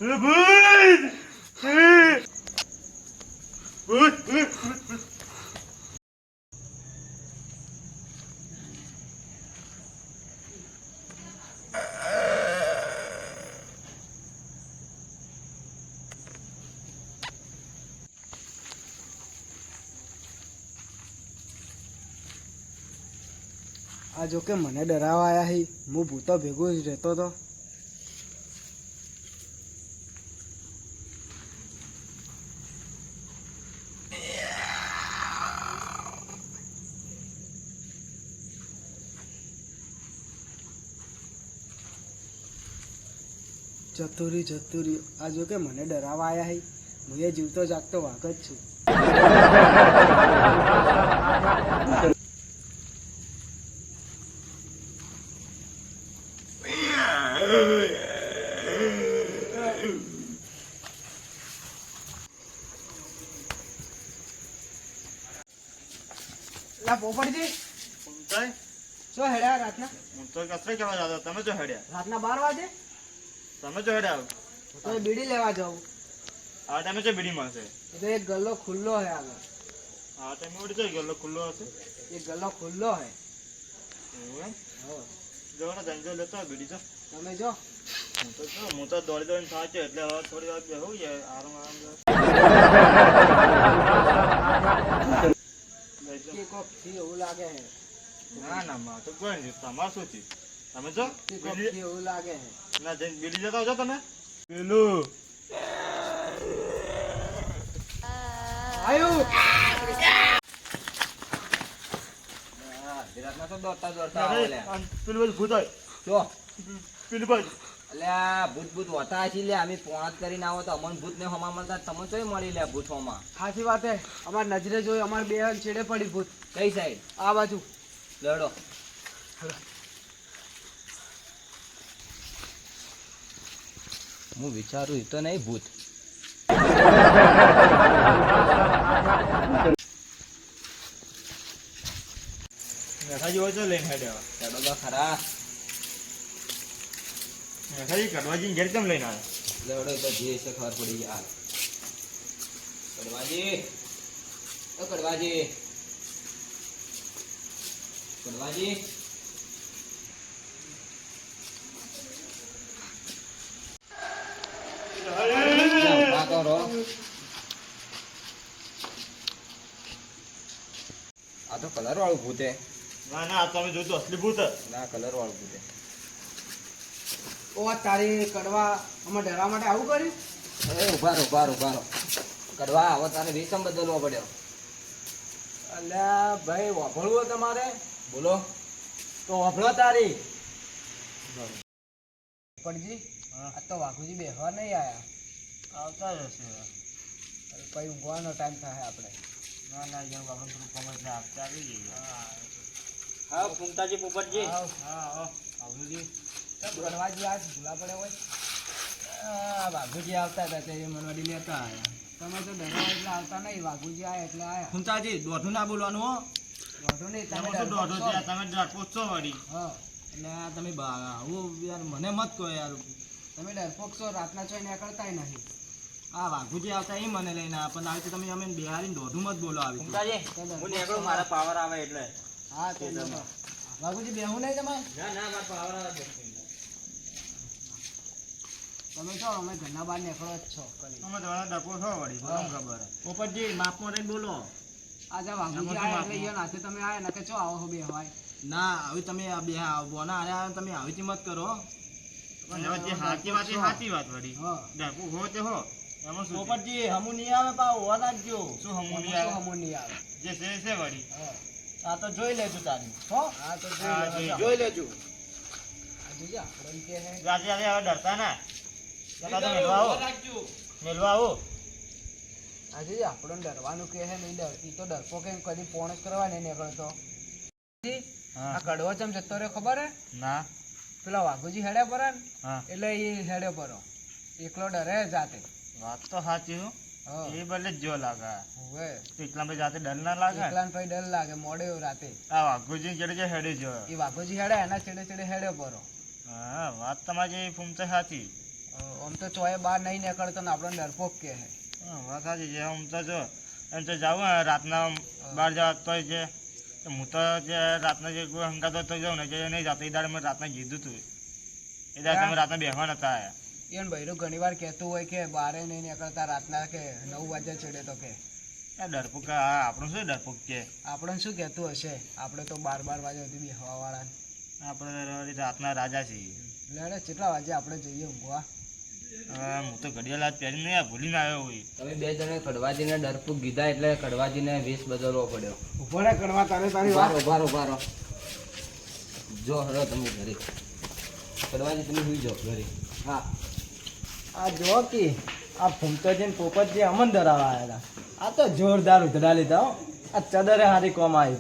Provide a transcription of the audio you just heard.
આ જો કે મને ડરાવા આયા હી, હું ભૂતો ભેગો જ રહેતો હતો. જતું રહ્યું. આ જો કે મને ડરાવા આયા હી, હું એ જીવતો જાગતો વાઘ જ છું. પોપટજી શું હેડ્યા રાતના? હું તો કચરે કેવા જતો, તમે જો હેડ્યા રાતના 12 વાગે તમે જો હેડ્યા તો બીડી લેવા જાઉં. આ ટાઈમે જો બીડી મળશે? તો એક ગલ્લો ખુલ્લો હે આગળ. આ ટાઈમે ઓડી તો ગલ્લો ખુલ્લો હશે. એક ગલ્લો ખુલ્લો હે. એવું એમ? હા. જો ને ધંધો લેતો બીડી તો તમે જો. હું તો દોડીને થાક્યો એટલે હવે થોડી વાર બેહું છે, આરામ એવું લાગે હે. ના ના માં તો કોઈ નહીં, તમારે શું થયું? તમે જો એવું લાગે હે. ના જઈને બીડી જતા આવજો તમે. પેલું આયુ ગુજરાતમાં તો દોડતા દોડતા આવો લે. પેલું બાજુ ભૂત હોય. જો પેલું બાજુ અલ્યા ભૂત હોતા છે લે. અમે પોણાત કરીને આવો તો અમન ભૂત ને હોમા મળતા તમે ચોય મળી લે ભૂત હોમા. સાચી વાત હે. અમાર નજરે જોઈ અમાર બે છેડે પડી ભૂત. કઈ સાઈડ? આ બાજુ. લડો. હું વિચારું એ તો નહીં ભૂત. મેઠાજી હોય તો લઈને હેડ્યા. લડો તો ખરા. મેઠાજી કડવાજી ઘેર કેમ લઈને આવ્યા? લડો તો જે છે ખબર પડી ગઈ. આ કડવાજી, ઓ કડવાજી, કડવાજી ના કરો. આ તો કલર વાળું ભૂત હે. ના ના તમે જોજો અસલી ભૂત હે. ના કલર વાળું ભૂત હે. ઓ તારી કડવા અમાર ડરવા માટે આવું કર્યું? એ ઉભા રહો. કડવા હવે તારે રીસમ બદલવો પડ્યો. અલ્યા ભાઈ વાપરવું તમારે? બોલો. તો વાપરો તારી. પડજી આ તો વાઘુજી બેહવા નહીં આયા. આવતા જ હશે. પછી ઊંઘવાનો ટાઈમ થાય આપણે. ના ના જેમ બાબા ગ્રુપ એટલે આપતા આવી જઈએ. હા ફૂમતાજી પોપટજી. હા આવજી. કડવાજી આજ ભૂલા પડે હોય. વાઘુજી આવતા હતા તે મનવાડી લેતા આવ્યા. તમે તો ડરવા એટલે આવતા નહીં. વાઘુજી આયા એટલે આયા. ફૂમતાજી દોઢું ના બોલવાનું હો. વાંધો નહીં. તમે તમે શું દોઢો ડરપોક છો. છે? તમે ડરપોક છો વળી. હા એટલે આ તમે આવું યાર મને મત કહો યાર. તમે ડરપોક છો. રાતના છો નીકળતાય નહીં. આ વાઘુજી આવતા એ મને લઈને આ પણ આવી તમે અમે બિહારીને દોઢું મત બોલો આવી. હું નીકળું મારા પાવર આવે એટલે. હા તો વાઘુજી બેહું નહીં તમે? ના મારા પાવર આવે. તમે છો અમે ઘરના બહાર નીકળો જ છો કરી. અમે તમારા ડરપોક છો વળી. બરાબર ખબર હે. પોપટજી માપમાં રહીને બોલો. આજે વાઘુજી આયા એટલે ઈયો નાથે તમે આયા નકે ચો આવો બે હોય. ના હવે તમે આ બે બોના આર્યા તમે આવી મત કરો. પણ હવે જે સાચી વાત એ સાચી વાત વળી. હા ડરપોક હો તે હો. એમાં શું છે? પોપટજી હમુ નહીં આવે પાવ હોવા નાખજો. શું હમુની શું આવે? હમું નહીં આવે. જે છે વળી. હા આ તો જોઈ લેજો તારી હો. હા તો હા, જોઈ લેજો. આજે આપણે કે હે આજે હવે ડરતા ના. જતા તો મેળવા આવો. મેળવા આવો. આજે આપણો ડરવાનું કે હે નહીં ડર. ઈ તો ડરપો કે કદી પોણ જ કરવા નહીં નીકળતો. હા. આ કડવો ચમ જતો રહ્યો ખબર હે? ના. પેલા વાઘુજી હેડે પર હે ને? હા. એટલે એ હેડે પરો એકલો ડરે જાતે. વાત તો સાચી હો. હા એ ભલે જ જો લાગે. હોવે એકલા ભાઈ જાતે ડર ના લાગે. એકલાને પછી ડર લાગે મોડે રાતે. આ વાઘુજી કેડે જે હેડે જો. એ વાઘુજી હેડે એના છેડે છેડે હેડે પરો. હા વાત તમારી ફૂમતે સાચી. આમ તો ચોય બહાર નહીં નીકળતો ને આપણને ડરપોક કે હે. વાત સાચી છે. આમ તો જો એમ તો જાઉં ને રાતના બહાર જવા તોય છે તો હું તો જે રાતના જે કોઈ હંગાતો તો જાઉં ને જે નહીં જતો એ દાડે મેં રાતના કીધું હતું એ દાડે તમે રાતના બેહવા નતા આવ્યા. એને બૈરું ઘણી વાર કહેતું હોય કે બારે નહીં નીકળતા રાતના કે 9 વાગે ચડે તો કે ડરપોક હા આપણું શું ડરપોક છે આપણને શું કહેતું હશે? આપણે તો 12 વાગે સુધી બેહવા વાળા. આપણે રાતના રાજા છીએ. લેડે કેટલા વાગે આપણે જઈએ ઊંઘવા? હું તો ઘડિયાળ પહેરી નહીં ભૂલીને આવ્યો હોય. તમે બે જણે કડવાજીને ડરપૂક કીધા એટલે કડવાજીને વેશ બદલવો પડ્યો. ઉભો રે કરવા તારે તારી વાત. ઉભારો જો હરો તમે ઘરે કડવાજી તમે સુઈ જાઓ ઘરે. હા આ જો કે આ ભૂમતોજી ને પોપટજી અમન ડરાવા આવ્યા હતા. આ તો જોરદાર ઉધડા લીધા હો. આ ચદરે હારી કોમ આવી.